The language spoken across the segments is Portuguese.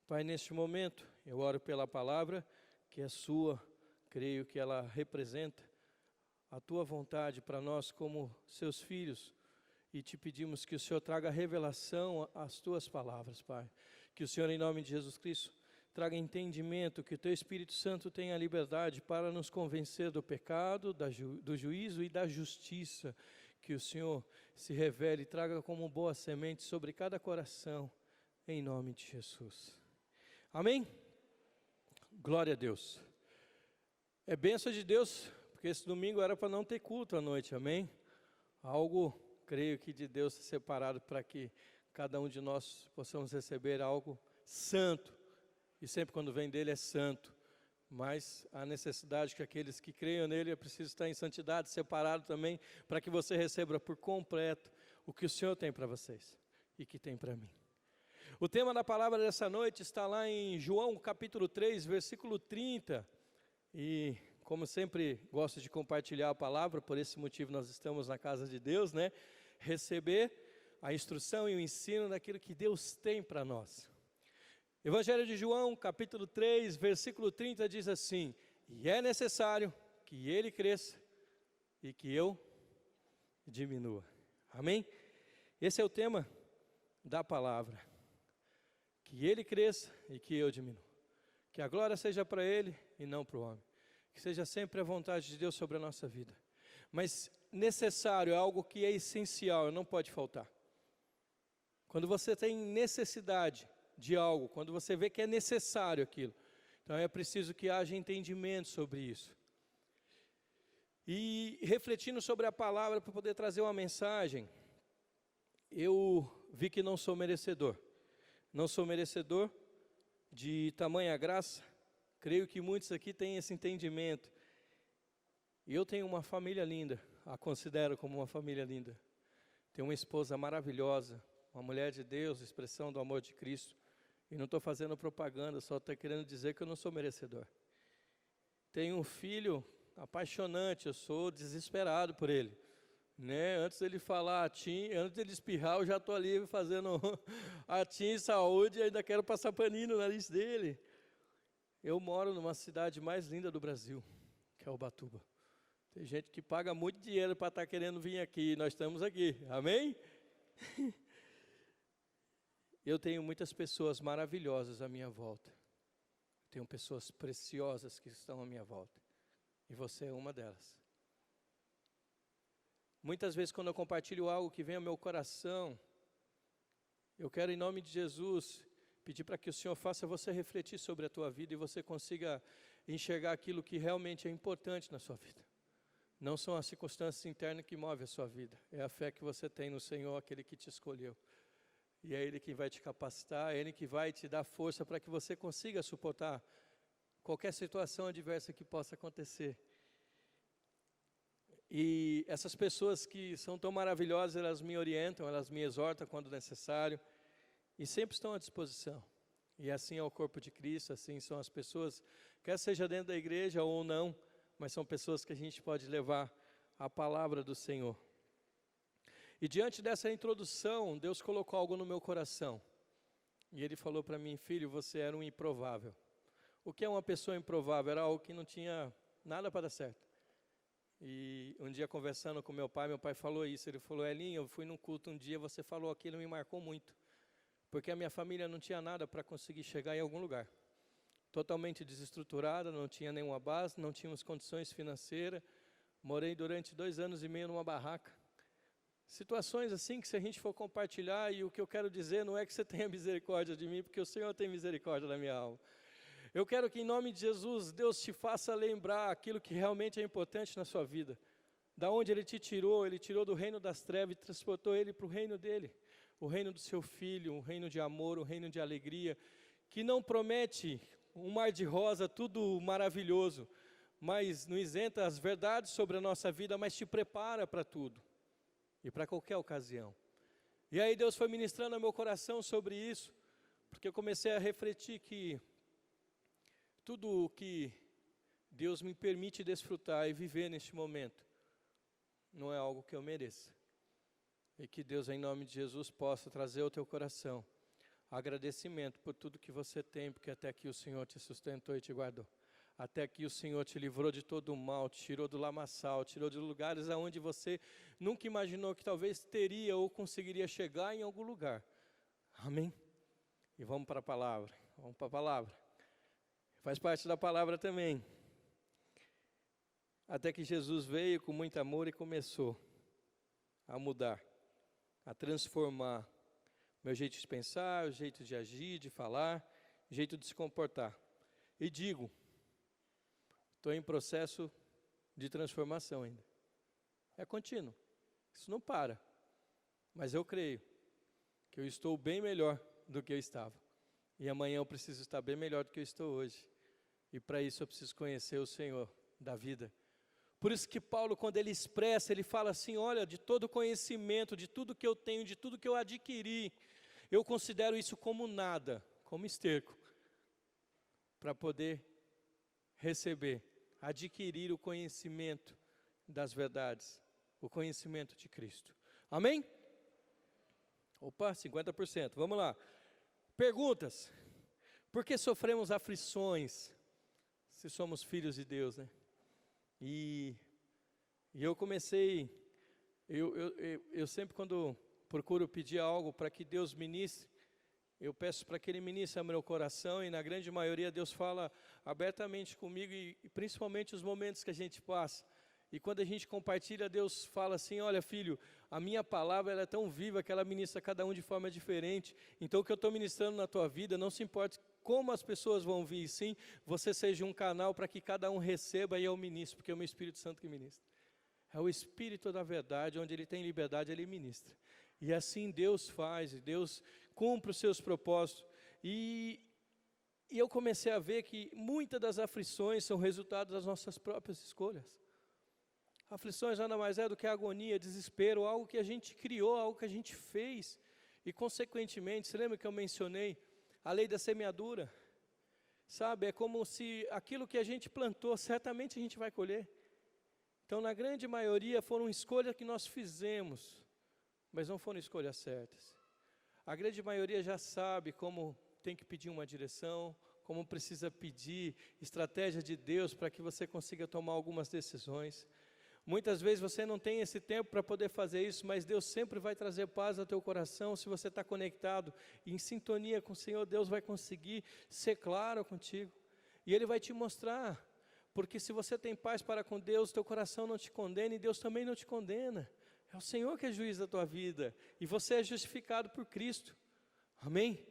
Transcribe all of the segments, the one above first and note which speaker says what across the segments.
Speaker 1: Pai, neste momento, eu oro pela palavra que é sua, creio que ela representa a tua vontade para nós como seus filhos, e te pedimos que o Senhor traga revelação às tuas palavras, Pai. Que o Senhor, em nome de Jesus Cristo, traga entendimento, que o teu Espírito Santo tenha liberdade para nos convencer do pecado, do juízo e da justiça. Que o Senhor se revele e traga como boa semente sobre cada coração, em nome de Jesus. Amém? Glória a Deus. É bênção de Deus, porque esse domingo era para não ter culto à noite, amém? Algo, creio que de Deus separado para que cada um de nós possamos receber algo santo. E sempre quando vem dele é santo. Mas a necessidade que aqueles que creiam nele é preciso estar em santidade, separado também, para que você receba por completo o que o Senhor tem para vocês e que tem para mim. O tema da palavra dessa noite está lá em João capítulo 3, versículo 30. E como sempre gosto de compartilhar a palavra, por esse motivo nós estamos na casa de Deus, né? Receber a instrução e o ensino daquilo que Deus tem para nós. Evangelho de João, capítulo 3, versículo 30 diz assim: e é necessário que ele cresça e que eu diminua. Amém? Esse é o tema da palavra. Que ele cresça e que eu diminua. Que a glória seja para ele e não para o homem. Que seja sempre a vontade de Deus sobre a nossa vida. Mas necessário é algo que é essencial, não pode faltar. Quando você tem necessidade de algo, quando você vê que é necessário aquilo, então é preciso que haja entendimento sobre isso. E refletindo sobre a palavra para poder trazer uma mensagem, eu vi que não sou merecedor. Não sou merecedor de tamanha graça. Creio que muitos aqui têm esse entendimento. E eu tenho uma família linda, a considero como uma família linda. Tenho uma esposa maravilhosa, uma mulher de Deus, expressão do amor de Cristo. E não estou fazendo propaganda, só estou querendo dizer que eu não sou merecedor. Tenho um filho apaixonante, eu sou desesperado por ele. Né? Antes dele falar atim, antes dele espirrar, eu já estou ali fazendo atim, saúde, e ainda quero passar paninho no nariz dele. Eu moro numa cidade mais linda do Brasil, que é Ubatuba. Tem gente que paga muito dinheiro para estar querendo vir aqui, e nós estamos aqui, amém? Eu tenho muitas pessoas maravilhosas à minha volta. Tenho pessoas preciosas que estão à minha volta, e você é uma delas. Muitas vezes quando eu compartilho algo que vem ao meu coração, eu quero em nome de Jesus pedir para que o Senhor faça você refletir sobre a tua vida e você consiga enxergar aquilo que realmente é importante na sua vida. Não são as circunstâncias internas que movem a sua vida, é a fé que você tem no Senhor, aquele que te escolheu. E é Ele que vai te capacitar, é Ele que vai te dar força para que você consiga suportar qualquer situação adversa que possa acontecer. E essas pessoas que são tão maravilhosas, elas me orientam, elas me exortam quando necessário, e sempre estão à disposição. E assim é o corpo de Cristo, assim são as pessoas, quer seja dentro da igreja ou não, mas são pessoas que a gente pode levar a palavra do Senhor. E diante dessa introdução, Deus colocou algo no meu coração. E Ele falou para mim: filho, você era um improvável. O que é uma pessoa improvável? Era algo que não tinha nada para dar certo. E um dia conversando com meu pai falou isso, ele falou: Elinho, eu fui num culto um dia, você falou aquilo, me marcou muito, porque a minha família não tinha nada para conseguir chegar em algum lugar, totalmente desestruturada, não tinha nenhuma base, não tínhamos condições financeiras, morei durante 2 anos e meio numa barraca, situações assim que se a gente for compartilhar, e o que eu quero dizer não é que você tenha misericórdia de mim, porque o Senhor tem misericórdia da minha alma. Eu quero que em nome de Jesus, Deus te faça lembrar aquilo que realmente é importante na sua vida. Da onde Ele te tirou, Ele tirou do reino das trevas e transportou Ele para o reino dEle. O reino do seu Filho, um reino de amor, um reino de alegria, que não promete um mar de rosa, tudo maravilhoso, mas não isenta as verdades sobre a nossa vida, mas te prepara para tudo e para qualquer ocasião. E aí Deus foi ministrando ao meu coração sobre isso, porque eu comecei a refletir que tudo o que Deus me permite desfrutar e viver neste momento não é algo que eu mereça. E que Deus, em nome de Jesus, possa trazer ao teu coração agradecimento por tudo que você tem, porque até aqui o Senhor te sustentou e te guardou. Até aqui o Senhor te livrou de todo o mal, te tirou do lamaçal, tirou de lugares aonde você nunca imaginou que talvez teria ou conseguiria chegar em algum lugar. Amém? E vamos para a palavra, vamos para a palavra. Faz parte da palavra também. Até que Jesus veio com muito amor e começou a mudar, a transformar meu jeito de pensar, o jeito de agir, de falar, o jeito de se comportar. E digo, estou em processo de transformação ainda. É contínuo, isso não para. Mas eu creio que eu estou bem melhor do que eu estava. E amanhã eu preciso estar bem melhor do que eu estou hoje. E para isso eu preciso conhecer o Senhor da vida. Por isso que Paulo, quando ele expressa, ele fala assim, olha, de todo conhecimento, de tudo que eu tenho, de tudo que eu adquiri, eu considero isso como nada, como esterco, para poder receber, adquirir o conhecimento das verdades, o conhecimento de Cristo. Amém? Opa, 50%, vamos lá. Perguntas. Por que sofremos aflições, se somos filhos de Deus, né? E eu comecei, eu sempre quando procuro pedir algo para que Deus ministre, eu peço para que Ele ministre ao meu coração, e na grande maioria Deus fala abertamente comigo, e principalmente os momentos que a gente passa. E quando a gente compartilha, Deus fala assim, olha filho, a minha palavra ela é tão viva que ela ministra cada um de forma diferente. Então o que eu estou ministrando na tua vida, não se importe como as pessoas vão vir, sim, você seja um canal para que cada um receba, e eu ministro, porque é o meu Espírito Santo que ministra. É o Espírito da verdade, onde Ele tem liberdade, Ele ministra. E assim Deus faz, e Deus cumpre os seus propósitos. E eu comecei a ver que muitas das aflições são resultado das nossas próprias escolhas. Aflições nada mais é do que agonia, desespero, algo que a gente criou, algo que a gente fez. E consequentemente, você lembra que eu mencionei a lei da semeadura? Sabe, é como se aquilo que a gente plantou, certamente a gente vai colher. Então, na grande maioria, foram escolhas que nós fizemos, mas não foram escolhas certas. A grande maioria já sabe como tem que pedir uma direção, como precisa pedir estratégia de Deus para que você consiga tomar algumas decisões. Muitas vezes você não tem esse tempo para poder fazer isso, mas Deus sempre vai trazer paz ao teu coração. Se você está conectado e em sintonia com o Senhor, Deus vai conseguir ser claro contigo. E Ele vai te mostrar, porque se você tem paz para com Deus, teu coração não te condena e Deus também não te condena. É o Senhor que é juiz da tua vida e você é justificado por Cristo. Amém?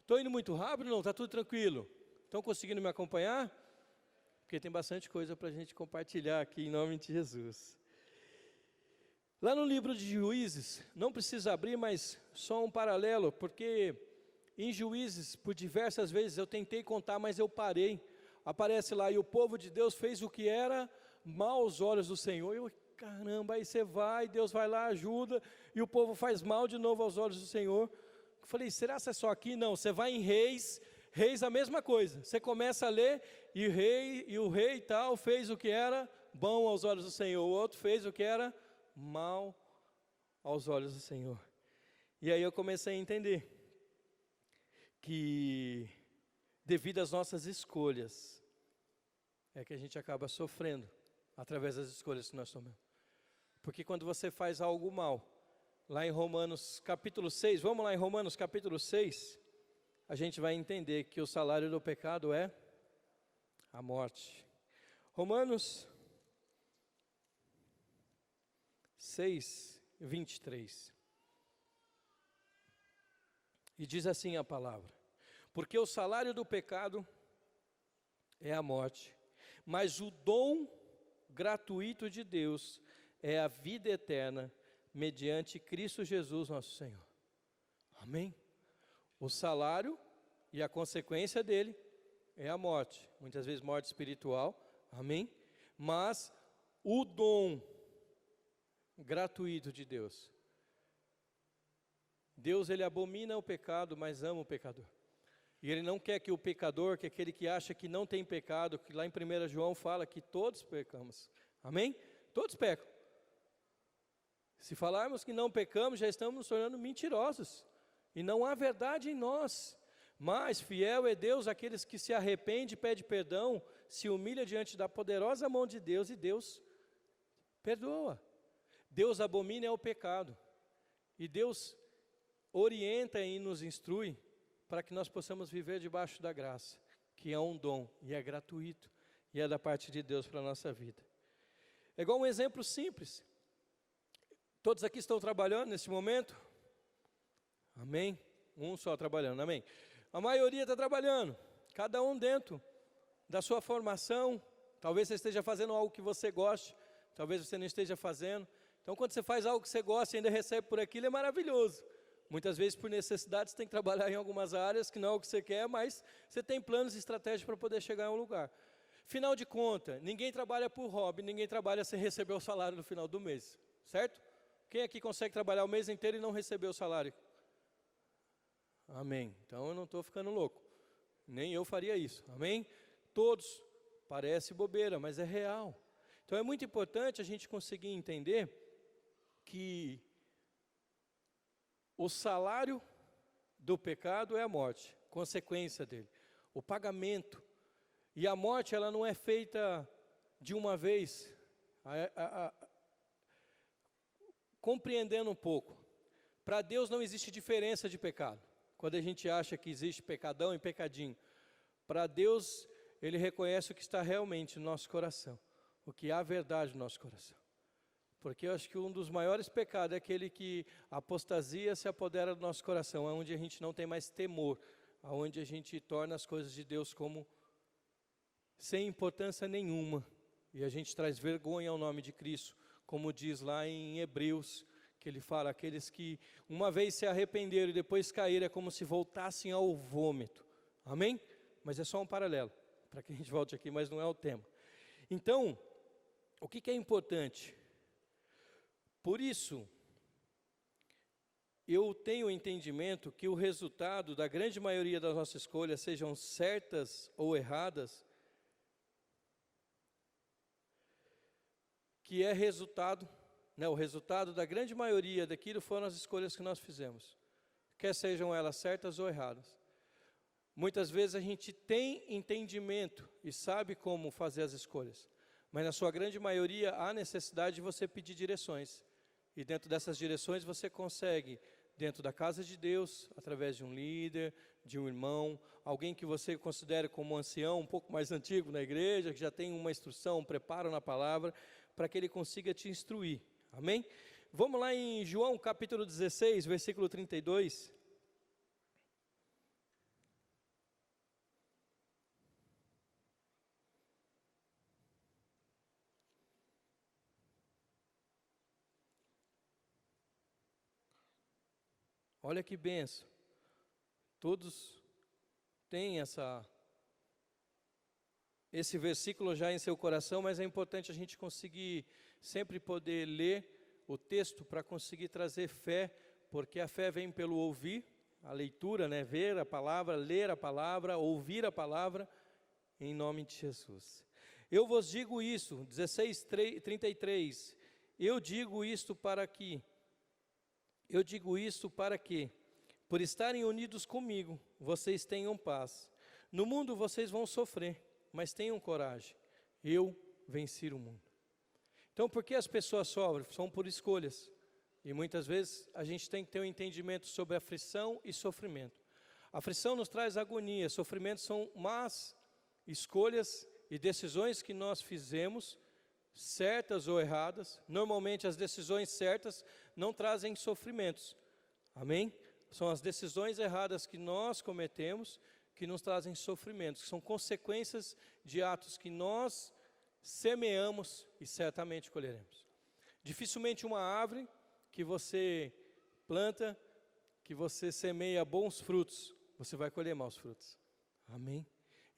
Speaker 1: Estou indo muito rápido? Não, está tudo tranquilo? Estão conseguindo me acompanhar? Porque tem bastante coisa para a gente compartilhar aqui em nome de Jesus. Lá no livro de Juízes, não precisa abrir, mas só um paralelo, porque em Juízes, por diversas vezes eu tentei contar, mas eu parei. Aparece lá, e o povo de Deus fez o que era mal aos olhos do Senhor. Eu, caramba, aí você vai, Deus vai lá, ajuda, e o povo faz mal de novo aos olhos do Senhor. Eu falei, será que é só aqui? Não, você vai em Reis a mesma coisa. Você começa a ler, e o rei tal fez o que era bom aos olhos do Senhor, o outro fez o que era mal aos olhos do Senhor. E aí eu comecei a entender que devido às nossas escolhas, é que a gente acaba sofrendo, através das escolhas que nós tomamos. Porque quando você faz algo mal, lá em Romanos capítulo 6, vamos lá em Romanos capítulo 6, a gente vai entender que o salário do pecado é a morte. Romanos 6, 23. E diz assim a palavra: porque o salário do pecado é a morte, mas o dom gratuito de Deus é a vida eterna, mediante Cristo Jesus nosso Senhor. Amém? O salário e a consequência dele é a morte, muitas vezes morte espiritual, amém? Mas o dom gratuito de Deus, Deus ele abomina o pecado, mas ama o pecador. E Ele não quer que o pecador, que aquele que acha que não tem pecado, que lá em 1 João fala que todos pecamos, amém? Todos pecam. Se falarmos que não pecamos, já estamos nos tornando mentirosos. e não há verdade em nós. Mas fiel é Deus àqueles que se arrepende, pede perdão, se humilha diante da poderosa mão de Deus, e Deus perdoa. Deus abomina o pecado, e Deus orienta e nos instrui para que nós possamos viver debaixo da graça, que é um dom, e é gratuito, e é da parte de Deus para a nossa vida. É igual um exemplo simples. Todos aqui estão trabalhando nesse momento? Amém? Um só trabalhando, amém? A maioria está trabalhando, cada um dentro da sua formação. Talvez você esteja fazendo algo que você goste, talvez você não esteja fazendo. Então, quando você faz algo que você gosta e ainda recebe por aquilo, é maravilhoso. Muitas vezes, por necessidade, você tem que trabalhar em algumas áreas que não é o que você quer, mas você tem planos e estratégias para poder chegar em um lugar. Final de conta, ninguém trabalha por hobby, ninguém trabalha sem receber o salário no final do mês, certo? Quem aqui consegue trabalhar o mês inteiro e não receber o salário? Amém. Então eu não estou ficando louco, nem eu faria isso, amém? Todos, parece bobeira, mas é real. Então é muito importante a gente conseguir entender que o salário do pecado é a morte, consequência dele, o pagamento. E a morte, ela não é feita de uma vez. Compreendendo um pouco, para Deus não existe diferença de pecado. Quando a gente acha que existe pecadão e pecadinho, para Deus, Ele reconhece o que está realmente no nosso coração, o que há verdade no nosso coração. Porque eu acho que um dos maiores pecados é aquele que a apostasia se apodera do nosso coração, é onde a gente não tem mais temor, onde a gente torna as coisas de Deus como sem importância nenhuma, e a gente traz vergonha ao nome de Cristo, como diz lá em Hebreus, que ele fala, aqueles que uma vez se arrependeram e depois caíram, é como se voltassem ao vômito, amém? Mas é só um paralelo, para que a gente volte aqui, mas não é o tema. Então, o que é importante? Por isso, eu tenho o entendimento que o resultado da grande maioria das nossas escolhas, sejam certas ou erradas, que é resultado, o resultado da grande maioria daquilo foram as escolhas que nós fizemos, quer sejam elas certas ou erradas. Muitas vezes a gente tem entendimento e sabe como fazer as escolhas, mas na sua grande maioria há necessidade de você pedir direções, e dentro dessas direções você consegue, dentro da casa de Deus, através de um líder, de um irmão, alguém que você considere como ancião, um pouco mais antigo na igreja, que já tem uma instrução, um preparo na palavra, para que ele consiga te instruir, amém? Vamos lá em João capítulo 16, versículo 32. Olha que benção, todos têm esse versículo já em seu coração, mas é importante a gente conseguir sempre poder ler o texto para conseguir trazer fé, porque a fé vem pelo ouvir, a leitura, ver a palavra, ler a palavra, ouvir a palavra, em nome de Jesus. Eu vos digo isso, 16:33, eu digo isto para que, por estarem unidos comigo, vocês tenham paz. No mundo vocês vão sofrer, mas tenham coragem, eu venci o mundo. Então, por que as pessoas sofrem? São por escolhas. E muitas vezes a gente tem que ter um entendimento sobre aflição e sofrimento. A aflição nos traz agonia, sofrimento são más escolhas e decisões que nós fizemos, certas ou erradas. Normalmente as decisões certas não trazem sofrimentos, amém? São as decisões erradas que nós cometemos que nos trazem sofrimentos, que são consequências de atos que nós semeamos e certamente colheremos. Dificilmente uma árvore que você planta, que você semeia bons frutos, você vai colher maus frutos, amém?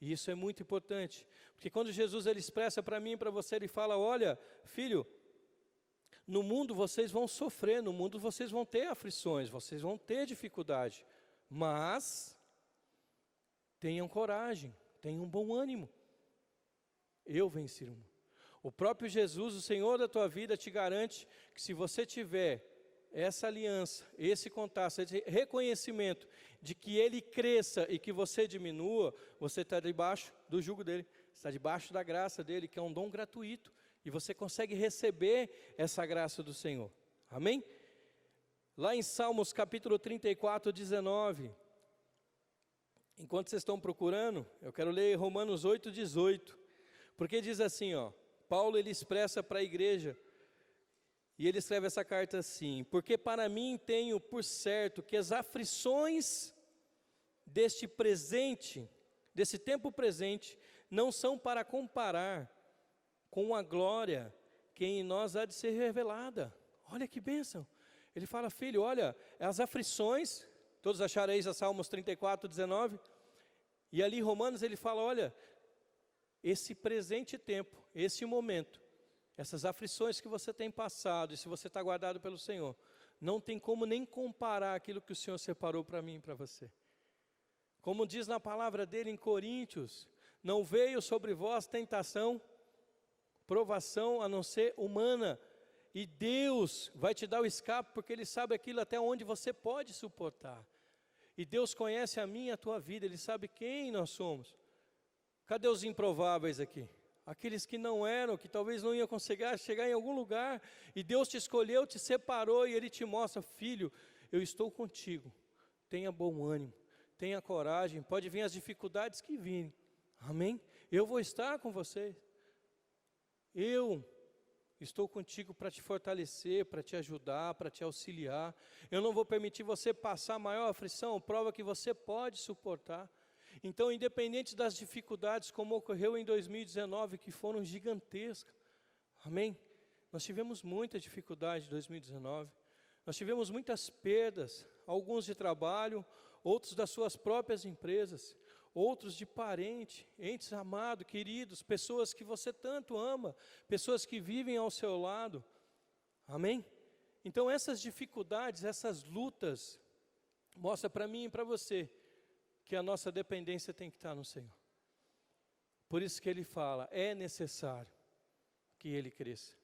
Speaker 1: E isso é muito importante, porque quando Jesus ele expressa para mim e para você, ele fala, olha, filho, no mundo vocês vão sofrer, no mundo vocês vão ter aflições, vocês vão ter dificuldade, mas tenham coragem, tenham bom ânimo, eu venci o mundo. O próprio Jesus, o Senhor da tua vida, te garante que se você tiver essa aliança, esse contato, esse reconhecimento de que Ele cresça e que você diminua, você está debaixo do jugo dEle, está debaixo da graça dEle, que é um dom gratuito, e você consegue receber essa graça do Senhor, amém? Lá em Salmos capítulo 34, 19, enquanto vocês estão procurando, eu quero ler Romanos 8, 18, porque diz assim, ó, Paulo ele expressa para a igreja, e ele escreve essa carta assim: porque para mim tenho por certo que as aflições deste presente, desse tempo presente, não são para comparar com a glória que em nós há de ser revelada. Olha que bênção. Ele fala, filho, olha, as aflições, todos achareis a Salmos 34, 19, e ali em Romanos ele fala, olha, esse presente tempo, esse momento, essas aflições que você tem passado, e se você está guardado pelo Senhor, não tem como nem comparar aquilo que o Senhor separou para mim e para você. Como diz na palavra dele em Coríntios, não veio sobre vós tentação, provação, a não ser humana, e Deus vai te dar o escape, porque Ele sabe aquilo até onde você pode suportar. E Deus conhece a minha e a tua vida, Ele sabe quem nós somos. Cadê os improváveis aqui? Aqueles que não eram, que talvez não iam conseguir chegar em algum lugar, e Deus te escolheu, te separou, e Ele te mostra, filho, eu estou contigo, tenha bom ânimo, tenha coragem, pode vir as dificuldades que virem, amém? Eu vou estar com você, eu estou contigo para te fortalecer, para te ajudar, para te auxiliar, eu não vou permitir você passar maior aflição, prova que você pode suportar. Então, independente das dificuldades, como ocorreu em 2019, que foram gigantescas, amém? Nós tivemos muita dificuldade em 2019, nós tivemos muitas perdas, alguns de trabalho, outros das suas próprias empresas, outros de parente, entes amados, queridos, pessoas que você tanto ama, pessoas que vivem ao seu lado, amém? Então, essas dificuldades, essas lutas, mostra para mim e para você, que a nossa dependência tem que estar no Senhor. Por isso que Ele fala, é necessário que Ele cresça.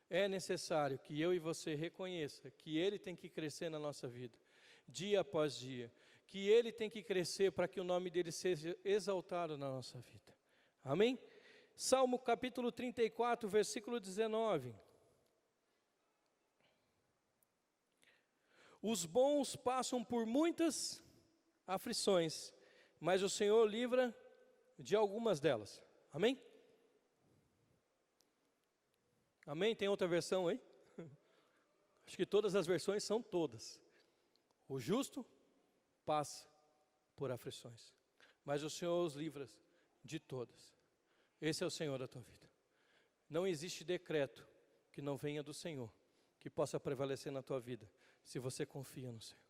Speaker 1: É necessário que eu e você reconheça que Ele tem que crescer na nossa vida, dia após dia. Que Ele tem que crescer para que o nome dEle seja exaltado na nossa vida. Amém? Salmo capítulo 34, versículo 19. Os bons passam por muitas aflições, mas o Senhor livra de algumas delas. Amém? Amém? Tem outra versão aí? Acho que todas as versões são todas. O justo passa por aflições, mas o Senhor os livra de todas. Esse é o Senhor da tua vida. Não existe decreto que não venha do Senhor, que possa prevalecer na tua vida, se você confia no Senhor.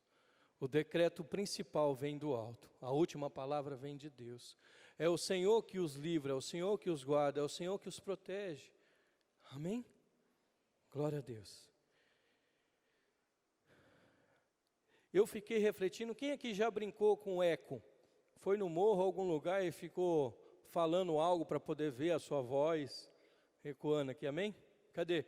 Speaker 1: O decreto principal vem do alto, a última palavra vem de Deus. É o Senhor que os livra, é o Senhor que os guarda, é o Senhor que os protege. Amém? Glória a Deus. Eu fiquei refletindo, quem aqui já brincou com eco? Foi no morro, algum lugar e ficou falando algo para poder ver a sua voz ecoando aqui, amém? Cadê?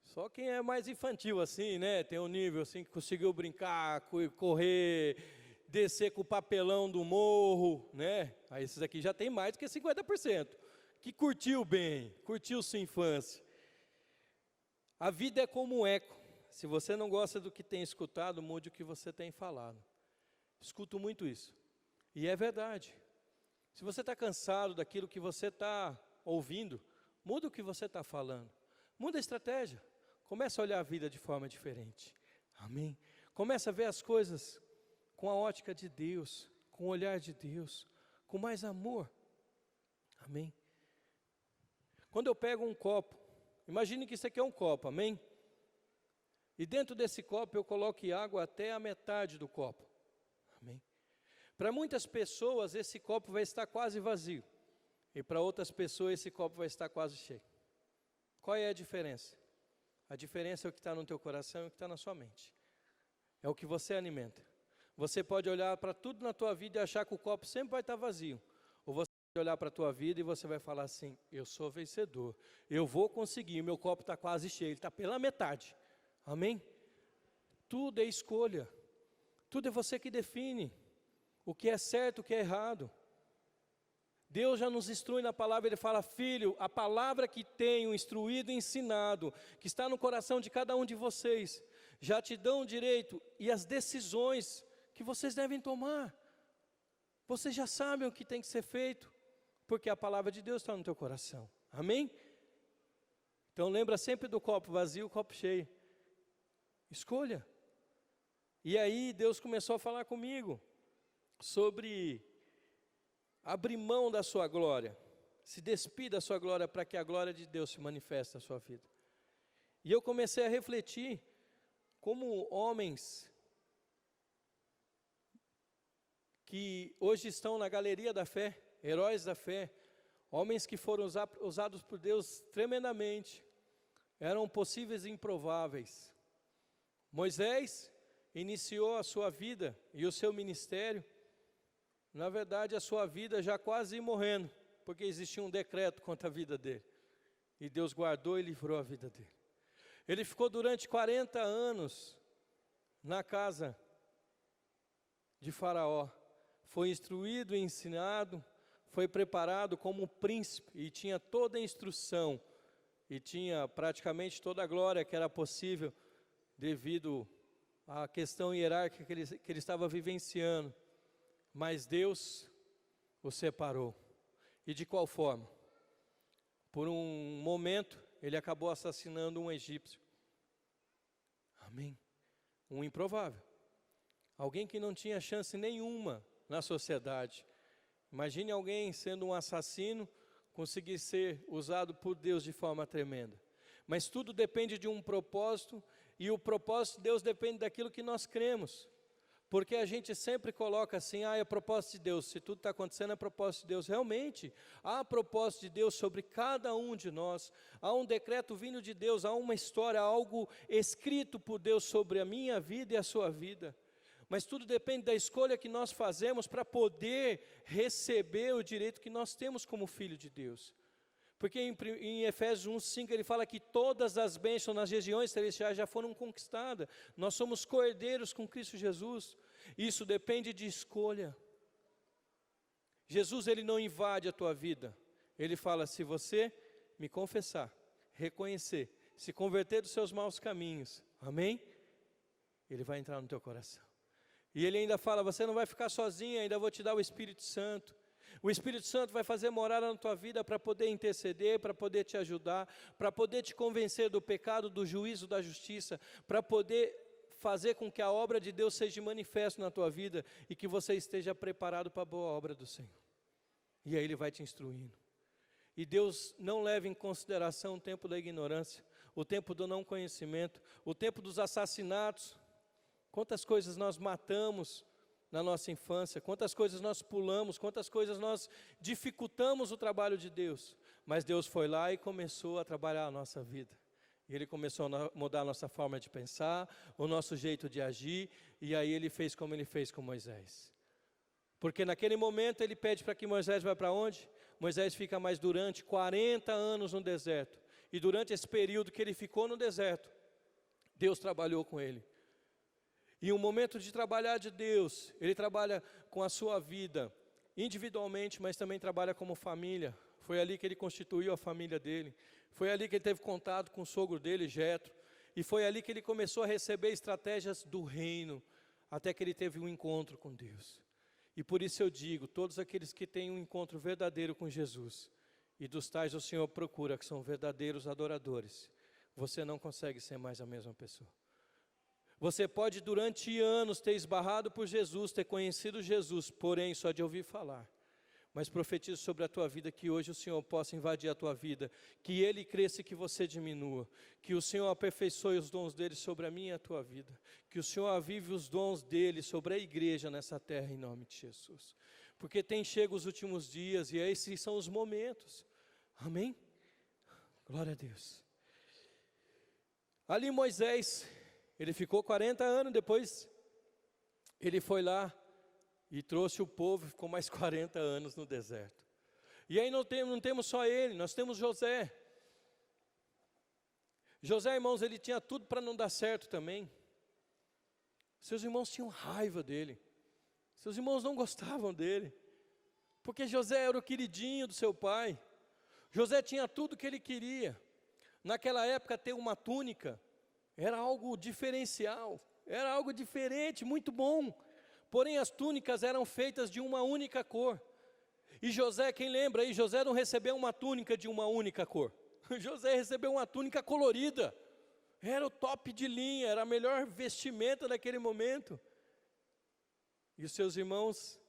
Speaker 1: Só quem é mais infantil assim, né, tem um nível assim que conseguiu brincar, correr, descer com o papelão do morro, né? Aí esses aqui já tem mais do que 50%, que curtiu bem, curtiu sua infância. A vida é como um eco, se você não gosta do que tem escutado, mude o que você tem falado. Escuto muito isso, e é verdade. Se você está cansado daquilo que você está ouvindo, muda o que você está falando, muda a estratégia. Comece a olhar a vida de forma diferente, amém? Comece a ver as coisas com a ótica de Deus, com o olhar de Deus, com mais amor, amém? Quando eu pego um copo, imagine que isso aqui é um copo, amém? E dentro desse copo eu coloco água até a metade do copo, amém? Para muitas pessoas esse copo vai estar quase vazio, e para outras pessoas esse copo vai estar quase cheio. Qual é a diferença? A diferença é o que está no teu coração e o que está na sua mente. É o que você alimenta. Você pode olhar para tudo na tua vida e achar que o copo sempre vai estar vazio. Ou você pode olhar para a tua vida e você vai falar assim, eu sou vencedor, eu vou conseguir, meu copo está quase cheio, ele está pela metade. Amém? Tudo é escolha. Tudo é você que define o que é certo, o que é errado. Deus já nos instrui na palavra, Ele fala: filho, a palavra que tenho instruído e ensinado, que está no coração de cada um de vocês, já te dão o direito e as decisões que vocês devem tomar. Vocês já sabem o que tem que ser feito, porque a palavra de Deus está no teu coração. Amém? Então lembra sempre do copo vazio, o copo cheio. Escolha. E aí Deus começou a falar comigo sobre abrir mão da sua glória, se despir da sua glória para que a glória de Deus se manifeste na sua vida. E eu comecei a refletir como homens que hoje estão na galeria da fé, heróis da fé, homens que foram usados por Deus tremendamente, eram possíveis e improváveis. Moisés iniciou a sua vida e o seu ministério, na verdade a sua vida já quase morrendo, porque existia um decreto contra a vida dele, e Deus guardou e livrou a vida dele. Ele ficou durante 40 anos na casa de Faraó, foi instruído e ensinado, foi preparado como príncipe, e tinha toda a instrução, e tinha praticamente toda a glória que era possível, devido à questão hierárquica que ele estava vivenciando. Mas Deus o separou. E de qual forma? Por um momento, ele acabou assassinando um egípcio. Amém? Um improvável. Alguém que não tinha chance nenhuma na sociedade. Imagine alguém sendo um assassino, conseguir ser usado por Deus de forma tremenda. Mas tudo depende de um propósito, e o propósito de Deus depende daquilo que nós cremos. Porque a gente sempre coloca assim: é propósito de Deus. Se tudo está acontecendo, é propósito de Deus. Realmente, há propósito de Deus sobre cada um de nós. Há um decreto vindo de Deus, há uma história, algo escrito por Deus sobre a minha vida e a sua vida. Mas tudo depende da escolha que nós fazemos para poder receber o direito que nós temos como filho de Deus. Porque em Efésios 1:5 ele fala que todas as bênçãos nas regiões celestiais já foram conquistadas. Nós somos co-herdeiros com Cristo Jesus. Isso depende de escolha. Jesus, ele não invade a tua vida. Ele fala: se você me confessar, reconhecer, se converter dos seus maus caminhos, amém? Ele vai entrar no teu coração. E ele ainda fala: você não vai ficar sozinho, ainda vou te dar o Espírito Santo. O Espírito Santo vai fazer morada na tua vida para poder interceder, para poder te ajudar, para poder te convencer do pecado, do juízo, da justiça, para poder fazer com que a obra de Deus seja manifesta na tua vida e que você esteja preparado para a boa obra do Senhor. E aí Ele vai te instruindo. E Deus não leva em consideração o tempo da ignorância, o tempo do não conhecimento, o tempo dos assassinatos. Quantas coisas nós matamos na nossa infância, quantas coisas nós pulamos, quantas coisas nós dificultamos o trabalho de Deus. Mas Deus foi lá e começou a trabalhar a nossa vida. E Ele começou a mudar a nossa forma de pensar, o nosso jeito de agir, e aí Ele fez como Ele fez com Moisés. Porque naquele momento Ele pede para que Moisés vá para onde? Moisés fica mais durante 40 anos no deserto. E durante esse período que ele ficou no deserto, Deus trabalhou com ele. E um momento de trabalhar de Deus, Ele trabalha com a sua vida individualmente, mas também trabalha como família. Foi ali que Ele constituiu a família dele. Foi ali que ele teve contato com o sogro dele, Jetro. E foi ali que ele começou a receber estratégias do reino, até que ele teve um encontro com Deus. E por isso eu digo, todos aqueles que têm um encontro verdadeiro com Jesus, e dos tais o Senhor procura, que são verdadeiros adoradores, você não consegue ser mais a mesma pessoa. Você pode durante anos ter esbarrado por Jesus, ter conhecido Jesus, porém só de ouvir falar. Mas profetizo sobre a tua vida que hoje o Senhor possa invadir a tua vida, que Ele cresça e que você diminua, que o Senhor aperfeiçoe os dons dEle sobre a minha e a tua vida, que o Senhor avive os dons dEle sobre a igreja nessa terra em nome de Jesus. Porque tem chego os últimos dias e esses são os momentos. Amém? Glória a Deus. Ali Moisés, ele ficou 40 anos, depois ele foi lá e trouxe o povo e ficou mais 40 anos no deserto. E aí não temos só ele, nós temos José. José, irmãos, ele tinha tudo para não dar certo também. Seus irmãos tinham raiva dele. Seus irmãos não gostavam dele. Porque José era o queridinho do seu pai. José tinha tudo que ele queria. Naquela época, ter uma túnica era algo diferencial, era algo diferente, muito bom. Porém, as túnicas eram feitas de uma única cor. E José, quem lembra aí, José não recebeu uma túnica de uma única cor. José recebeu uma túnica colorida. Era o top de linha, era a melhor vestimenta daquele momento. E os seus irmãos,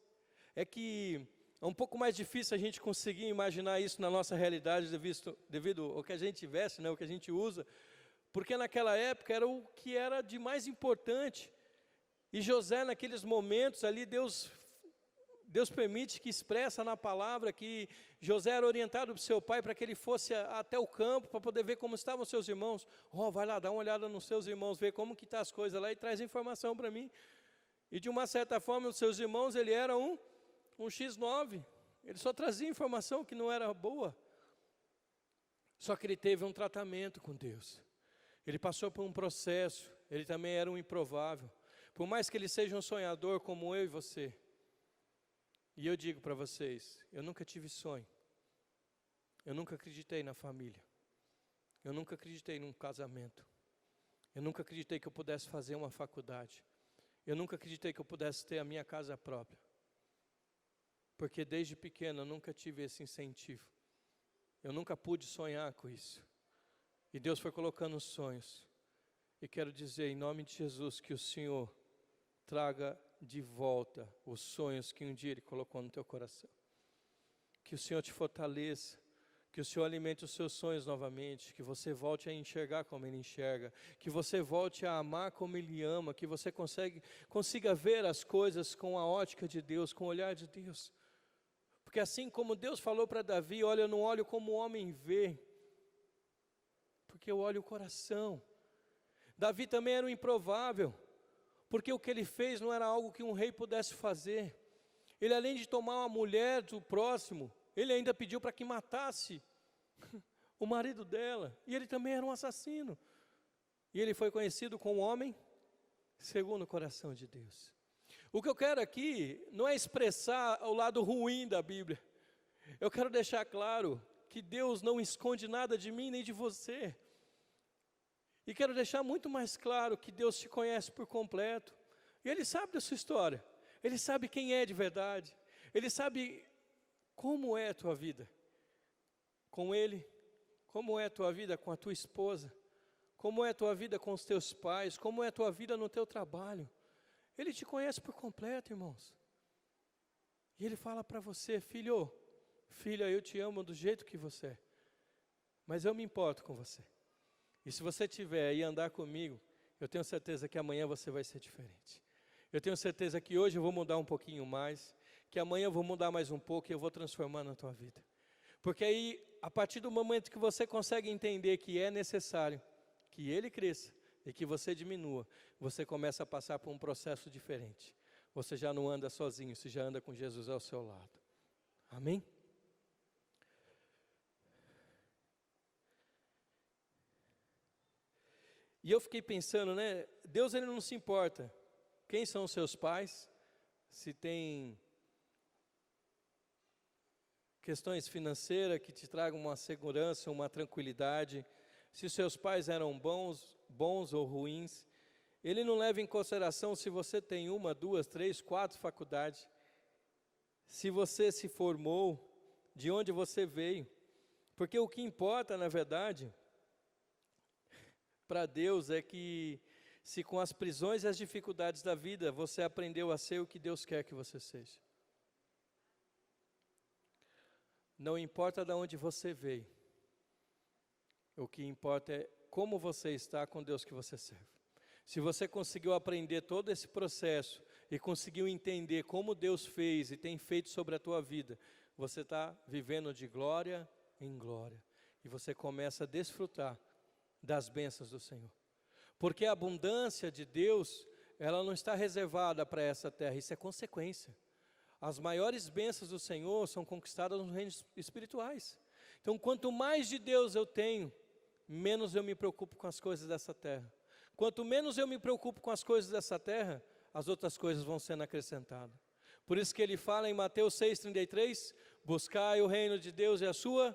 Speaker 1: é que é um pouco mais difícil a gente conseguir imaginar isso na nossa realidade, devido ao que a gente veste, né, o que a gente usa, porque naquela época era o que era de mais importante. E José, naqueles momentos ali, Deus permite que expressa na palavra que José era orientado por seu pai para que ele fosse até o campo, para poder ver como estavam seus irmãos. Vai lá, dá uma olhada nos seus irmãos, ver como que estão as coisas lá e traz informação para mim. E de uma certa forma, os seus irmãos, ele era um X9, ele só trazia informação que não era boa. Só que ele teve um tratamento com Deus. Ele passou por um processo, ele também era um improvável. Por mais que ele seja um sonhador como eu e você. E eu digo para vocês, eu nunca tive sonho. Eu nunca acreditei na família. Eu nunca acreditei num casamento. Eu nunca acreditei que eu pudesse fazer uma faculdade. Eu nunca acreditei que eu pudesse ter a minha casa própria. Porque desde pequeno eu nunca tive esse incentivo. Eu nunca pude sonhar com isso. E Deus foi colocando os sonhos. E quero dizer em nome de Jesus que o Senhor traga de volta os sonhos que um dia Ele colocou no teu coração. Que o Senhor te fortaleça. Que o Senhor alimente os seus sonhos novamente. Que você volte a enxergar como Ele enxerga. Que você volte a amar como Ele ama. Que você consiga ver as coisas com a ótica de Deus, com o olhar de Deus. Porque assim como Deus falou para Davi, olha, eu não olho como o homem vê, porque eu olho o coração. Davi também era um improvável, porque o que ele fez não era algo que um rei pudesse fazer. Ele, além de tomar uma mulher do próximo, ele ainda pediu para que matasse o marido dela, e ele também era um assassino. E ele foi conhecido como homem segundo o coração de Deus. O que eu quero aqui não é expressar o lado ruim da Bíblia. Eu quero deixar claro que Deus não esconde nada de mim nem de você. E quero deixar muito mais claro que Deus te conhece por completo. E Ele sabe da sua história. Ele sabe quem é de verdade. Ele sabe como é a tua vida com Ele. Como é a tua vida com a tua esposa. Como é a tua vida com os teus pais. Como é a tua vida no teu trabalho. Ele te conhece por completo, irmãos. E Ele fala para você, filho, filha, eu te amo do jeito que você é. Mas eu me importo com você. E se você tiver e andar comigo, eu tenho certeza que amanhã você vai ser diferente. Eu tenho certeza que hoje eu vou mudar um pouquinho mais, que amanhã eu vou mudar mais um pouco e eu vou transformar na tua vida. Porque aí, a partir do momento que você consegue entender que é necessário que Ele cresça, e que você diminua, você começa a passar por um processo diferente. Você já não anda sozinho, você já anda com Jesus ao seu lado. Amém? E eu fiquei pensando, né? Deus, Ele não se importa quem são os seus pais, se tem questões financeiras que te tragam uma segurança, uma tranquilidade, se os seus pais eram bons ou ruins. Ele não leva em consideração se você tem 1, 2, 3, 4 faculdades, se você se formou, de onde você veio, porque o que importa, na verdade, para Deus é que se com as prisões e as dificuldades da vida, você aprendeu a ser o que Deus quer que você seja. Não importa de onde você veio, o que importa é como você está com Deus que você serve. Se você conseguiu aprender todo esse processo e conseguiu entender como Deus fez e tem feito sobre a tua vida, você está vivendo de glória em glória. E você começa a desfrutar das bênçãos do Senhor. Porque a abundância de Deus, ela não está reservada para essa terra, isso é consequência. As maiores bênçãos do Senhor são conquistadas nos reinos espirituais. Então, quanto mais de Deus eu tenho, menos eu me preocupo com as coisas dessa terra. Quanto menos eu me preocupo com as coisas dessa terra, as outras coisas vão sendo acrescentadas. Por isso que ele fala em Mateus 6,33, buscai o reino de Deus e a sua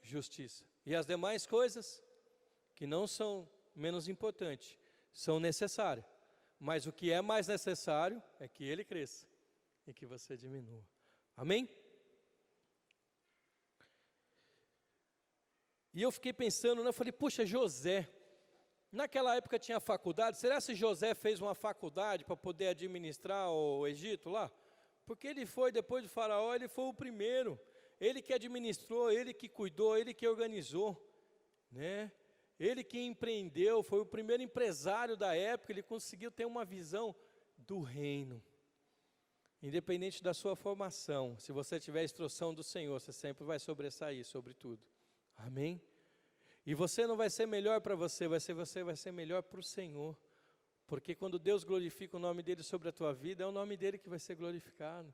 Speaker 1: justiça. E as demais coisas, que não são menos importantes, são necessárias. Mas o que é mais necessário é que ele cresça e que você diminua. Amém? E eu fiquei pensando, né, eu falei, puxa, José, naquela época tinha faculdade, será que José fez uma faculdade para poder administrar o Egito lá? Porque ele foi, depois do faraó, ele foi o primeiro, ele que administrou, ele que cuidou, ele que organizou, né? Ele que empreendeu, foi o primeiro empresário da época, ele conseguiu ter uma visão do reino. Independente da sua formação, se você tiver a instrução do Senhor, você sempre vai sobressair sobre tudo. Amém? E você não vai ser melhor para você vai ser melhor para o Senhor. Porque quando Deus glorifica o nome dEle sobre a tua vida, é o nome dEle que vai ser glorificado.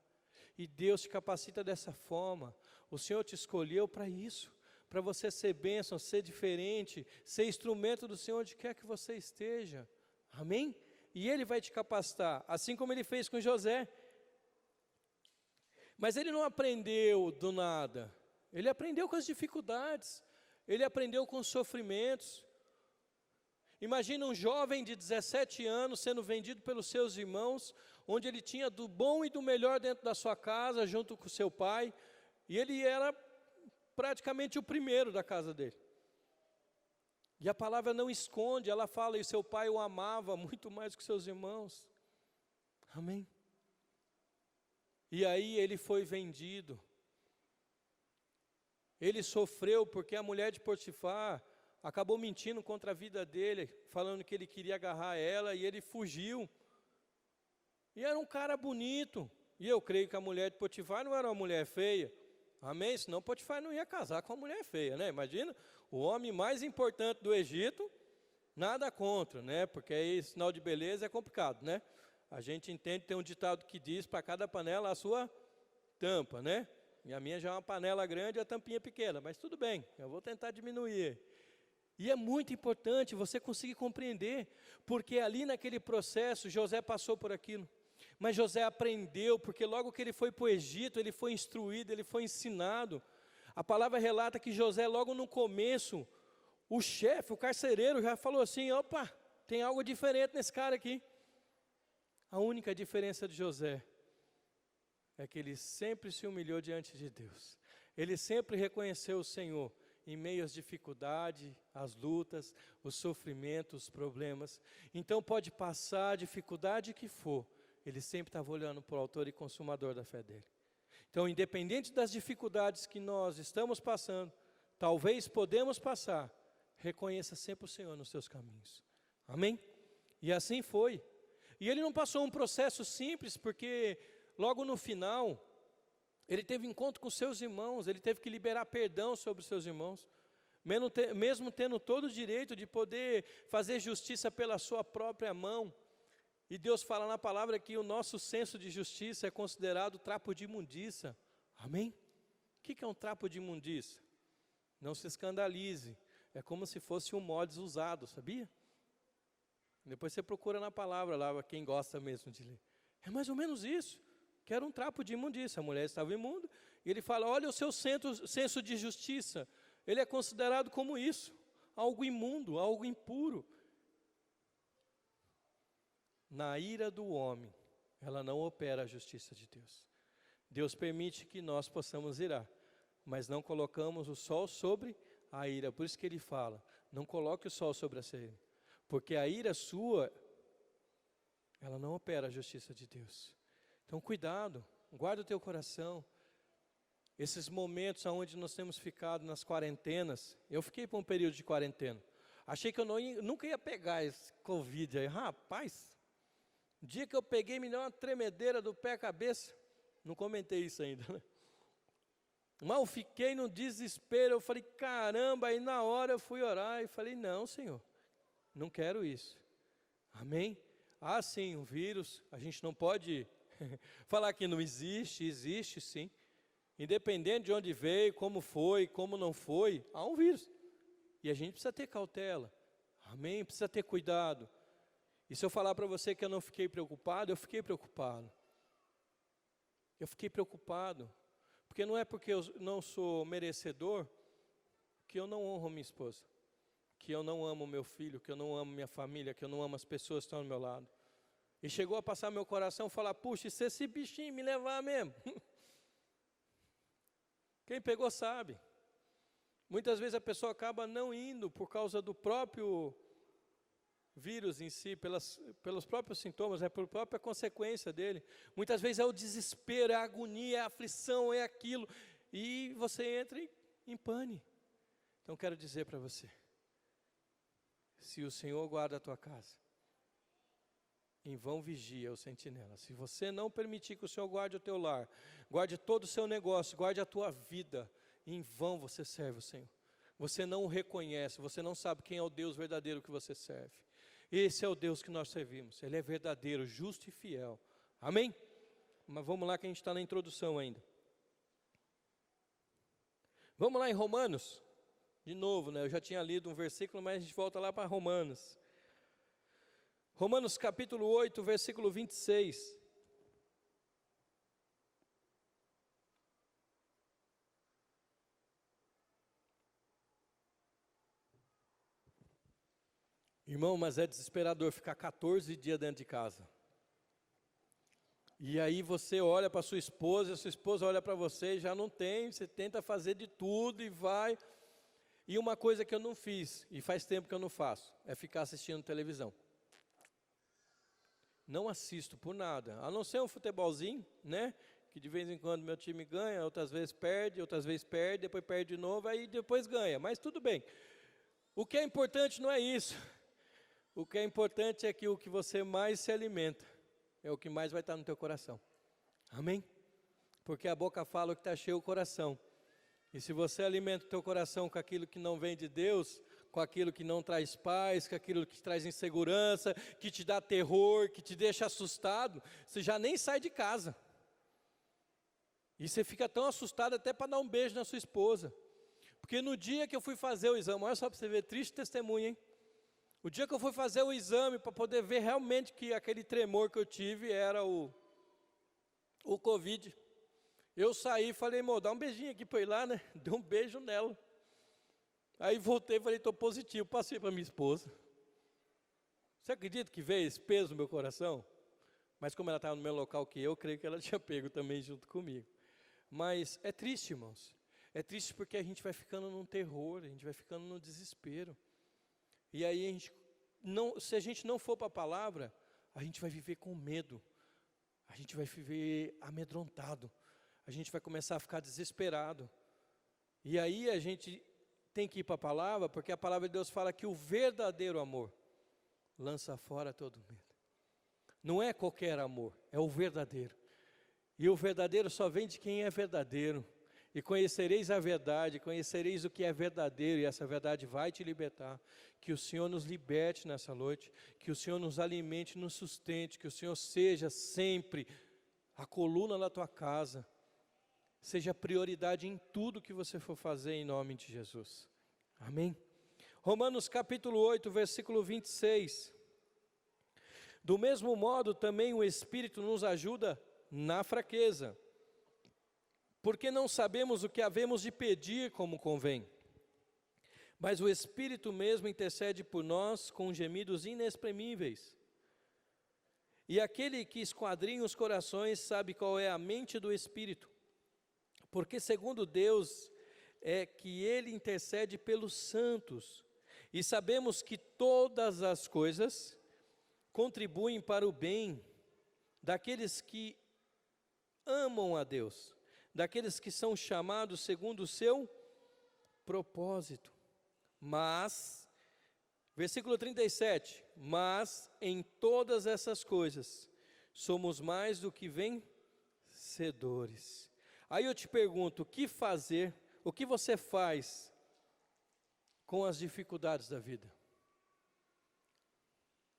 Speaker 1: E Deus te capacita dessa forma. O Senhor te escolheu para isso. Para você ser bênção, ser diferente, ser instrumento do Senhor onde quer que você esteja. Amém? E Ele vai te capacitar, assim como Ele fez com José. Mas ele não aprendeu do nada. Ele aprendeu com as dificuldades, ele aprendeu com os sofrimentos. Imagina um jovem de 17 anos sendo vendido pelos seus irmãos, onde ele tinha do bom e do melhor dentro da sua casa, junto com seu pai, e ele era praticamente o primeiro da casa dele. E a palavra não esconde, ela fala, e seu pai o amava muito mais que seus irmãos. Amém? E aí ele foi vendido. Ele sofreu porque a mulher de Potifar acabou mentindo contra a vida dele, falando que ele queria agarrar ela, e ele fugiu. E era um cara bonito, e eu creio que a mulher de Potifar não era uma mulher feia. Amém? Senão Potifar não ia casar com uma mulher feia, né? Imagina, o homem mais importante do Egito, nada contra, né? Porque aí sinal de beleza é complicado, né? A gente entende, tem um ditado que diz, para cada panela a sua tampa, né? E a minha já é uma panela grande e a tampinha pequena, mas tudo bem, eu vou tentar diminuir. E é muito importante você conseguir compreender, porque ali naquele processo, José passou por aquilo. Mas José aprendeu, porque logo que ele foi para o Egito, ele foi instruído, ele foi ensinado. A palavra relata que José, logo no começo, o chefe, o carcereiro, já falou assim, opa, tem algo diferente nesse cara aqui. A única diferença de José é que ele sempre se humilhou diante de Deus. Ele sempre reconheceu o Senhor em meio às dificuldades, às lutas, os sofrimentos, os problemas. Então pode passar a dificuldade que for, ele sempre estava olhando para o autor e consumador da fé dele. Então, independente das dificuldades que nós estamos passando, talvez podemos passar, reconheça sempre o Senhor nos seus caminhos. Amém? E assim foi. E ele não passou um processo simples, porque logo no final, ele teve encontro com seus irmãos, ele teve que liberar perdão sobre os seus irmãos, mesmo tendo todo o direito de poder fazer justiça pela sua própria mão. E Deus fala na palavra que o nosso senso de justiça é considerado trapo de imundícia. Amém? O que é um trapo de imundícia? Não se escandalize, é como se fosse um mods usado, sabia? Depois você procura na palavra lá, quem gosta mesmo de ler. É mais ou menos isso, que era um trapo de imundícia, a mulher estava imunda, e ele fala, olha o seu senso de justiça, ele é considerado como isso, algo imundo, algo impuro. Na ira do homem, ela não opera a justiça de Deus. Deus permite que nós possamos irar, mas não colocamos o sol sobre a ira. Por isso que ele fala, não coloque o sol sobre a ira, porque a ira sua, ela não opera a justiça de Deus. Então cuidado, guarda o teu coração. Esses momentos onde nós temos ficado nas quarentenas, eu fiquei por um período de quarentena, achei que eu nunca ia pegar esse Covid aí, rapaz, o dia que eu peguei me deu uma tremedeira do pé à cabeça, não comentei isso ainda, né? Mas eu fiquei no desespero, eu falei, caramba, aí na hora eu fui orar e falei, não Senhor, não quero isso, amém? Ah sim, o vírus, a gente não pode falar que não existe, existe sim, independente de onde veio, como foi, como não foi, há um vírus, e a gente precisa ter cautela, amém? Precisa ter cuidado, E se eu falar para você que eu não fiquei preocupado, eu fiquei preocupado. Eu fiquei preocupado. Porque não é porque eu não sou merecedor que eu não honro minha esposa, que eu não amo meu filho, que eu não amo minha família, que eu não amo as pessoas que estão ao meu lado. E chegou a passar meu coração falar, puxa, e se esse bichinho me levar mesmo? Quem pegou sabe. Muitas vezes a pessoa acaba não indo por causa do próprio vírus em si, pelos próprios sintomas, por própria consequência dele. Muitas vezes é o desespero, é a agonia, é a aflição, é aquilo. E você entra em pane. Então quero dizer para você, se o Senhor guarda a tua casa, em vão vigia o sentinela. Se você não permitir que o Senhor guarde o teu lar, guarde todo o seu negócio, guarde a tua vida, em vão você serve o Senhor. Você não o reconhece, você não sabe quem é o Deus verdadeiro que você serve. Esse é o Deus que nós servimos, Ele é verdadeiro, justo e fiel. Amém? Mas vamos lá que a gente está na introdução ainda. Vamos lá em Romanos. De novo, né? Eu já tinha lido um versículo, mas a gente volta lá para Romanos. Romanos capítulo 8, versículo 26. Irmão, mas é desesperador ficar 14 dias dentro de casa. E aí você olha para sua esposa, a sua esposa olha para você e já não tem, você tenta fazer de tudo e vai. E uma coisa que eu não fiz, e faz tempo que eu não faço, é ficar assistindo televisão. Não assisto por nada, a não ser um futebolzinho, né? Que de vez em quando meu time ganha, outras vezes perde, depois perde de novo, aí depois ganha, mas tudo bem. O que é importante não é isso. O que é importante é que o que você mais se alimenta, é o que mais vai estar no teu coração. Amém? Porque a boca fala o que está cheio o coração. E se você alimenta o teu coração com aquilo que não vem de Deus, com aquilo que não traz paz, com aquilo que traz insegurança, que te dá terror, que te deixa assustado, você já nem sai de casa. E você fica tão assustado até para dar um beijo na sua esposa. Porque no dia que eu fui fazer o exame, olha só para você ver, triste testemunho, hein? O dia que eu fui fazer o exame para poder ver realmente que aquele tremor que eu tive era o Covid. Eu saí e falei, amor, dá um beijinho aqui para ir lá, né? Dei um beijo nela. Aí voltei e falei, estou positivo. Passei para minha esposa. Você acredita que veio esse peso no meu coração? Mas como ela estava no mesmo local que eu, creio que ela tinha pego também junto comigo. Mas é triste, irmãos. É triste porque a gente vai ficando num terror, a gente vai ficando no desespero. E aí, se a gente não for para a palavra, a gente vai viver com medo. A gente vai viver amedrontado. A gente vai começar a ficar desesperado. E aí a gente tem que ir para a palavra, porque a palavra de Deus fala que o verdadeiro amor lança fora todo medo. Não é qualquer amor, é o verdadeiro. E o verdadeiro só vem de quem é verdadeiro. E conhecereis a verdade, conhecereis o que é verdadeiro, e essa verdade vai te libertar. Que o Senhor nos liberte nessa noite, que o Senhor nos alimente, nos sustente, que o Senhor seja sempre a coluna da tua casa, seja prioridade em tudo que você for fazer em nome de Jesus. Amém? Romanos capítulo 8, versículo 26. Do mesmo modo também o Espírito nos ajuda na fraqueza, porque não sabemos o que havemos de pedir como convém. Mas o Espírito mesmo intercede por nós com gemidos inexprimíveis. E aquele que esquadrinha os corações sabe qual é a mente do Espírito, porque segundo Deus é que Ele intercede pelos santos. E sabemos que todas as coisas contribuem para o bem daqueles que amam a Deus, daqueles que são chamados segundo o seu propósito. Mas, versículo 37, mas em todas essas coisas somos mais do que vencedores. Aí eu te pergunto, o que fazer, o que você faz com as dificuldades da vida?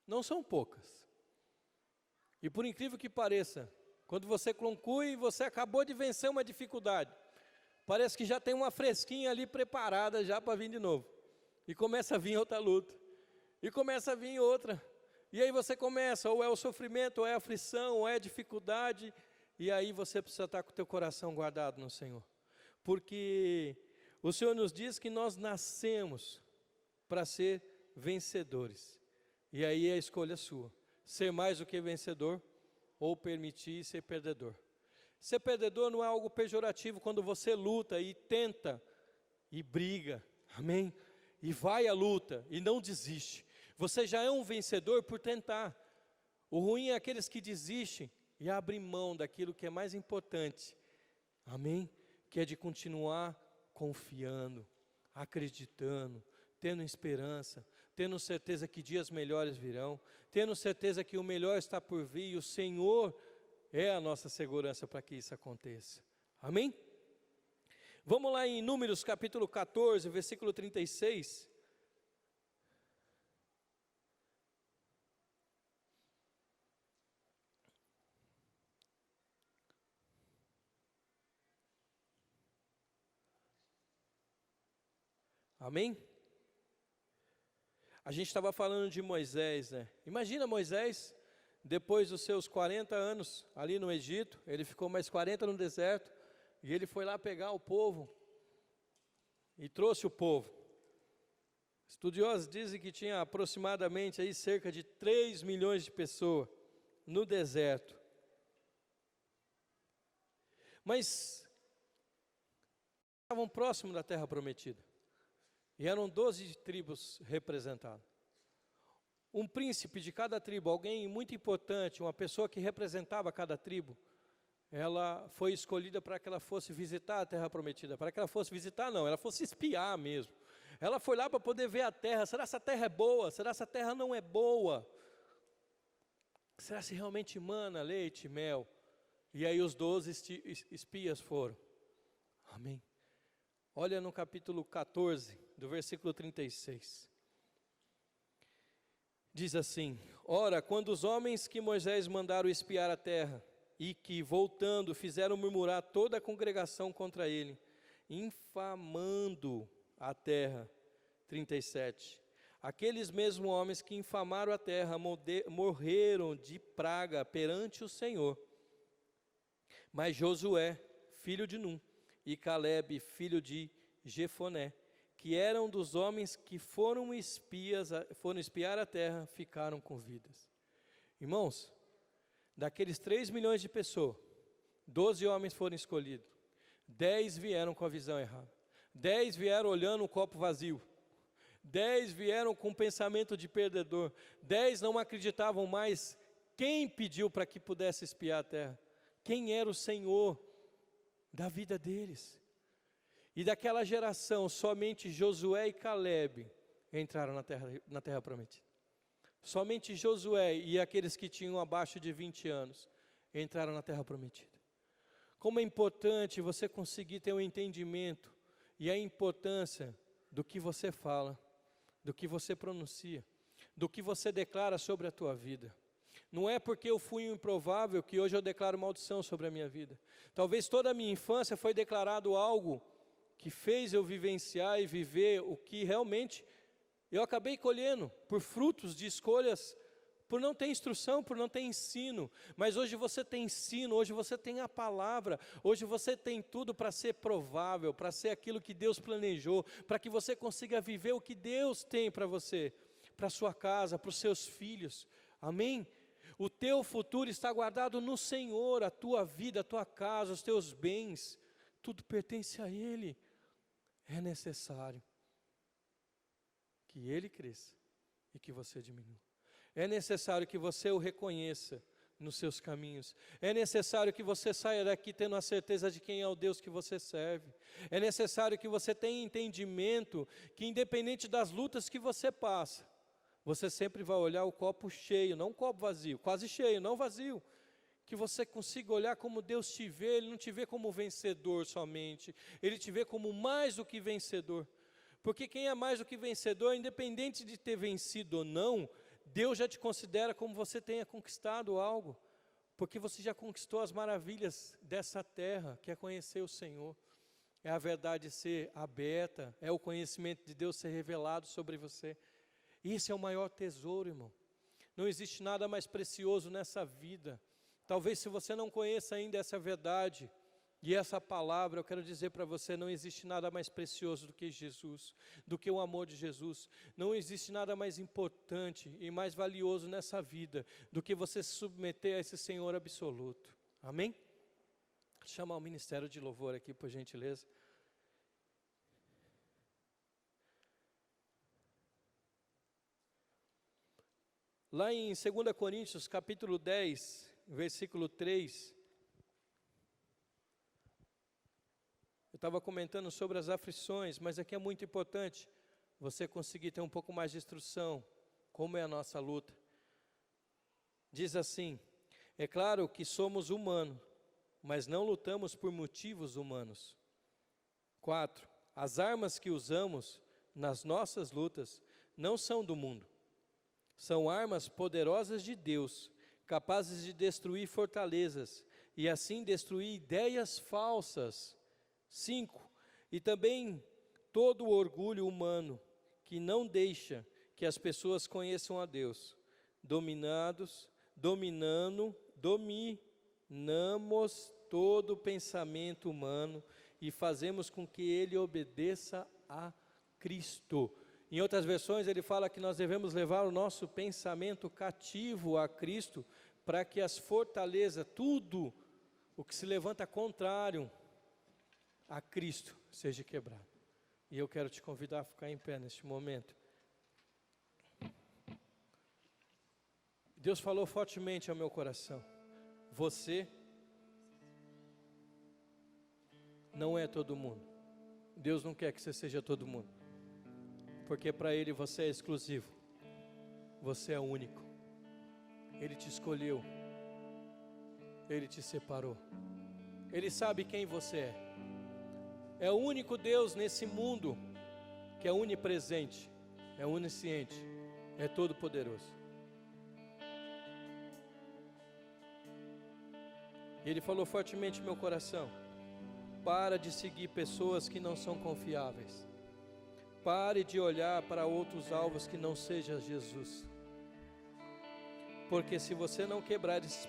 Speaker 1: Não são poucas. E por incrível que pareça, quando você conclui, você acabou de vencer uma dificuldade. Parece que já tem uma fresquinha ali preparada já para vir de novo. E começa a vir outra luta. E começa a vir outra. E aí você começa, ou é o sofrimento, ou é a aflição, ou é a dificuldade, e aí você precisa estar com o teu coração guardado no Senhor. Porque o Senhor nos diz que nós nascemos para ser vencedores. E aí é a escolha sua, ser mais do que vencedor, ou permitir ser perdedor. Ser perdedor não é algo pejorativo quando você luta e tenta, e briga, amém? E vai à luta, e não desiste. Você já é um vencedor por tentar. O ruim é aqueles que desistem e abrem mão daquilo que é mais importante, amém? Que é de continuar confiando, acreditando, tendo esperança, tendo certeza que dias melhores virão, tendo certeza que o melhor está por vir, e o Senhor é a nossa segurança para que isso aconteça, amém? Vamos lá em Números capítulo 14, versículo 36. Amém? A gente estava falando de Moisés, né? Imagina Moisés, depois dos seus 40 anos ali no Egito, ele ficou mais 40 no deserto, e ele foi lá pegar o povo, e trouxe o povo. Estudiosos dizem que tinha aproximadamente aí cerca de 3 milhões de pessoas no deserto. Mas estavam próximos da terra prometida. E eram 12 tribos representadas. Um príncipe de cada tribo, alguém muito importante, uma pessoa que representava cada tribo, ela foi escolhida para que ela fosse visitar a terra prometida. Para que ela fosse visitar, não, ela fosse espiar mesmo. Ela foi lá para poder ver a terra. Será que essa terra é boa? Será que essa terra não é boa? Será se realmente mana leite e mel? E aí os 12 espias foram. Amém. Olha no capítulo 14, do versículo 36. Diz assim: ora, quando os homens que Moisés mandaram espiar a terra, e que, voltando, fizeram murmurar toda a congregação contra ele, infamando a terra, 37. Aqueles mesmos homens que infamaram a terra morreram de praga perante o Senhor. Mas Josué, filho de Num, e Calebe, filho de Jefoné, que eram dos homens que foram espiar a terra, ficaram com vidas. Irmãos, daqueles 3 milhões de pessoas, 12 homens foram escolhidos, 10 vieram com a visão errada, 10 vieram olhando o copo vazio, 10 vieram com pensamento de perdedor, 10 não acreditavam mais quem pediu para que pudesse espiar a terra, quem era o Senhor da vida deles. E daquela geração, somente Josué e Calebe entraram na terra prometida. Somente Josué e aqueles que tinham abaixo de 20 anos entraram na terra prometida. Como é importante você conseguir ter um entendimento e a importância do que você fala, do que você pronuncia, do que você declara sobre a tua vida. Não é porque eu fui um improvável que hoje eu declaro maldição sobre a minha vida. Talvez toda a minha infância foi declarado algo que fez eu vivenciar e viver o que realmente eu acabei colhendo por frutos de escolhas, por não ter instrução, por não ter ensino. Mas hoje você tem ensino, hoje você tem a palavra, hoje você tem tudo para ser provável, para ser aquilo que Deus planejou, para que você consiga viver o que Deus tem para você, para a sua casa, para os seus filhos. Amém? O teu futuro está guardado no Senhor, a tua vida, a tua casa, os teus bens, tudo pertence a Ele. É necessário que Ele cresça e que você diminua. É necessário que você o reconheça nos seus caminhos. É necessário que você saia daqui tendo a certeza de quem é o Deus que você serve. É necessário que você tenha entendimento que, independente das lutas que você passa, você sempre vai olhar o copo cheio, não o copo vazio, quase cheio, não vazio. Que você consiga olhar como Deus te vê. Ele não te vê como vencedor somente, Ele te vê como mais do que vencedor. Porque quem é mais do que vencedor, independente de ter vencido ou não, Deus já te considera como você tenha conquistado algo, porque você já conquistou as maravilhas dessa terra, que é conhecer o Senhor, é a verdade ser aberta, é o conhecimento de Deus ser revelado sobre você. Isso é o maior tesouro, irmão. Não existe nada mais precioso nessa vida. Talvez se você não conheça ainda essa verdade e essa palavra, eu quero dizer para você, não existe nada mais precioso do que Jesus, do que o amor de Jesus. Não existe nada mais importante e mais valioso nessa vida do que você se submeter a esse Senhor absoluto. Amém? Chama o ministério de louvor aqui, por gentileza. Lá em 2 Coríntios, capítulo 10, versículo 3, eu estava comentando sobre as aflições, mas aqui é muito importante você conseguir ter um pouco mais de instrução, como é a nossa luta. Diz assim: é claro que somos humanos, mas não lutamos por motivos humanos. 4. As armas que usamos nas nossas lutas não são do mundo. São armas poderosas de Deus, capazes de destruir fortalezas e assim destruir ideias falsas. 5. E também todo o orgulho humano que não deixa que as pessoas conheçam a Deus. Dominamos todo o pensamento humano e fazemos com que ele obedeça a Cristo. Em outras versões ele fala que nós devemos levar o nosso pensamento cativo a Cristo, para que as fortalezas, tudo o que se levanta contrário a Cristo, seja quebrado. E eu quero te convidar a ficar em pé neste momento. Deus falou fortemente ao meu coração: você não é todo mundo. Deus não quer que você seja todo mundo, porque para Ele você é exclusivo, você é único. Ele te escolheu, Ele te separou, Ele sabe quem você é. É o único Deus nesse mundo que é onipresente, é onisciente, é todo poderoso. E Ele falou fortemente no meu coração: para de seguir pessoas que não são confiáveis. Pare de olhar para outros alvos que não seja Jesus. Porque se você não quebrar esses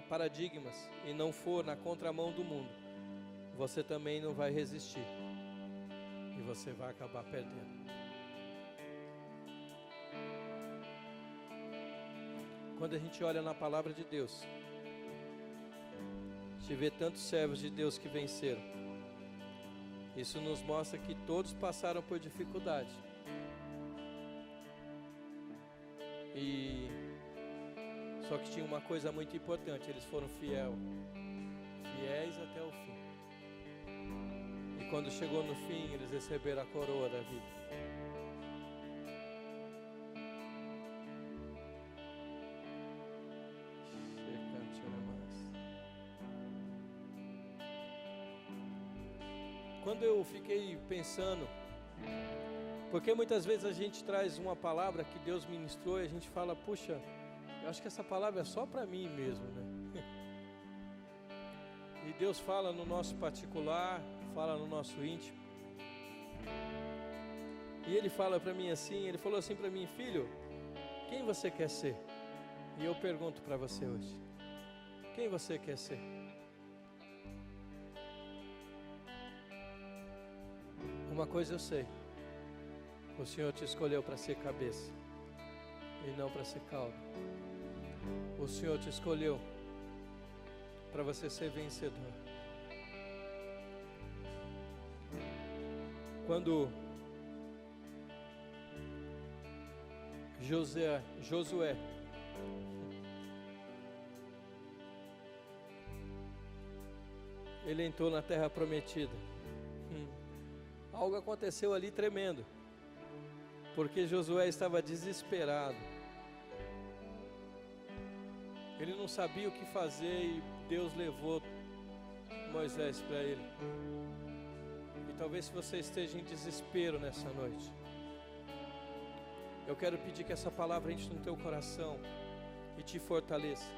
Speaker 1: paradigmas e não for na contramão do mundo, você também não vai resistir. E você vai acabar perdendo. Quando a gente olha na palavra de Deus, a gente vê tantos servos de Deus que venceram. Isso nos mostra que todos passaram por dificuldade. Só que tinha uma coisa muito importante: eles foram fiéis até o fim. E quando chegou no fim, eles receberam a coroa da vida. Quando eu fiquei pensando, porque muitas vezes a gente traz uma palavra que Deus ministrou e a gente fala: puxa, eu acho que essa palavra é só para mim mesmo, né? E Deus fala no nosso particular, fala no nosso íntimo. E Ele fala para mim assim, Ele falou assim para mim: filho, quem você quer ser? E eu pergunto para você hoje: quem você quer ser? Uma coisa eu sei: o Senhor te escolheu para ser cabeça e não para ser cauda. O Senhor te escolheu para você ser vencedor. Quando Josué ele entrou na terra prometida, algo aconteceu ali tremendo, porque Josué estava desesperado. Ele não sabia o que fazer e Deus levou Moisés para ele. E talvez se você esteja em desespero nessa noite, eu quero pedir que essa palavra entre no teu coração e te fortaleça.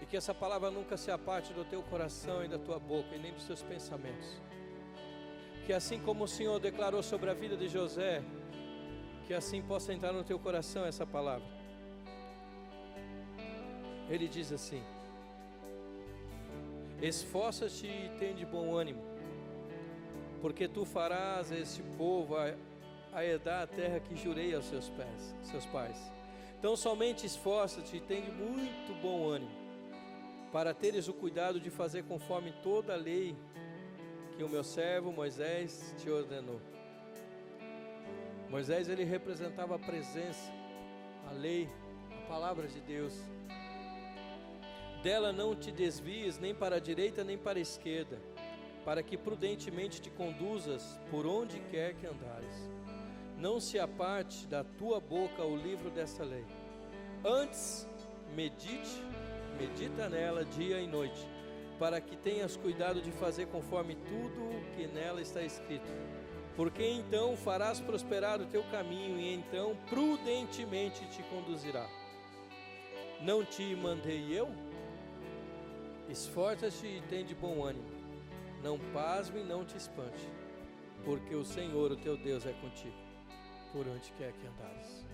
Speaker 1: E que essa palavra nunca se aparte do teu coração e da tua boca e nem dos teus pensamentos. Que assim como o Senhor declarou sobre a vida de José, que assim possa entrar no teu coração essa palavra. Ele diz assim: esforça-te e tem de bom ânimo, porque tu farás a este povo a herdar a terra que jurei aos seus pais. Então somente esforça-te e tem de muito bom ânimo, para teres o cuidado de fazer conforme toda a lei que o meu servo Moisés te ordenou. Moisés, ele representava a presença, a lei, a palavra de Deus. Dela não te desvies nem para a direita nem para a esquerda, para que prudentemente te conduzas por onde quer que andares. Não se aparte da tua boca o livro dessa lei. Antes, medita nela dia e noite, para que tenhas cuidado de fazer conforme tudo o que nela está escrito. Porque então farás prosperar o teu caminho e então prudentemente te conduzirá. Não te mandei eu? Esforça-te e tem de bom ânimo. Não pasme e não te espante, porque o Senhor, o teu Deus, é contigo, por onde quer que andares.